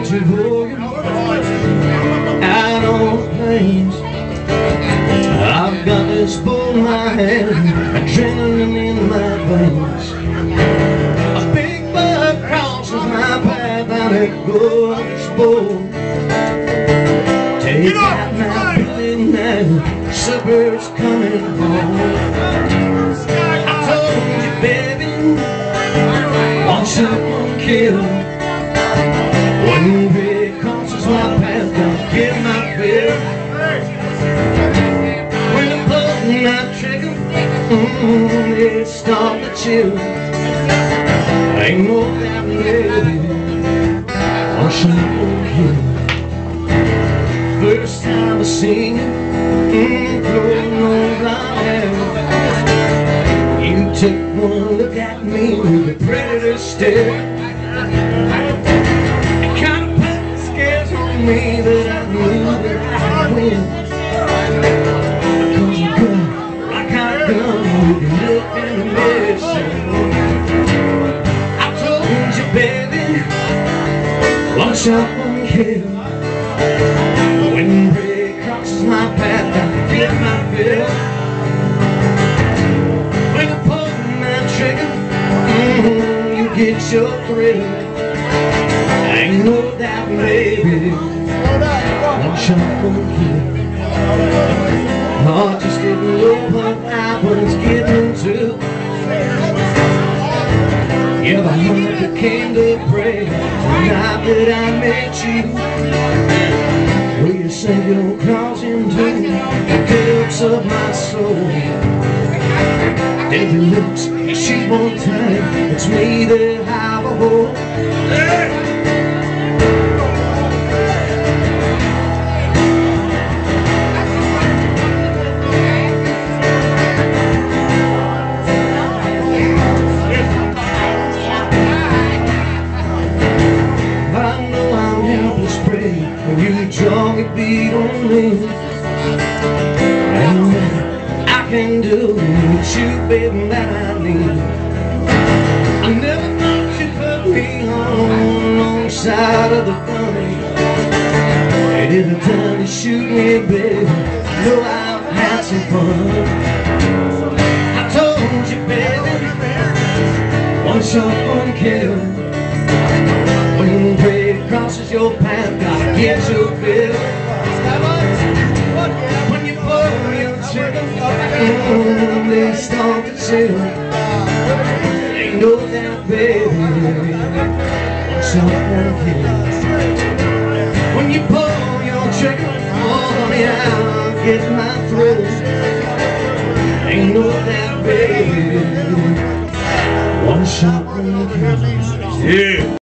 picture for you out on the plains. I've got this bull in my hand, adrenaline in my veins. A big bird crosses my path out at Gorgeous Bowl. Take out my Billy now, suburbs coming home. I told you, baby, one shot, one kill. One red crosses my path, gonna get my fill. When I pull my trigger, it start to chill. Ain't no doubt, baby, one shot, one kill. First time I seen you, flowing on blonde hair. You took one look at me with a predator stare. It kind of put the scares on me that I knew that I'd win. Cause a gun, like a gun, we can look in the mirror. I told you, baby, one shot, one kill. When red crosses my path, I get my fill. When I pull my trigger, you get your thrill. Ain't no doubt, baby, one shot, one kill. Heart just getting low, but that one's getting too. Yeah, the hunger came to pray the night that I met you. Will you sink your cross into the depths of my soul? Every looks, she's one time, it's me that have a hold. I know I'm helpless prey when you draw a beat on me. And I can do with you, baby, that I need. I never thought you'd put me on the wrong side of the gun. And every time you shoot me, baby, I know I've had some fun. I told you, baby, one shot, one kill. When red crosses your path, gotta get your fill. When you pull your trigger, they start to chill. Ain't no doubt, baby, one shot, one kill. When you pull your trigger, oh honey, I'll get my thrill. Ain't no doubt, baby, one shot, one kill. Yeah.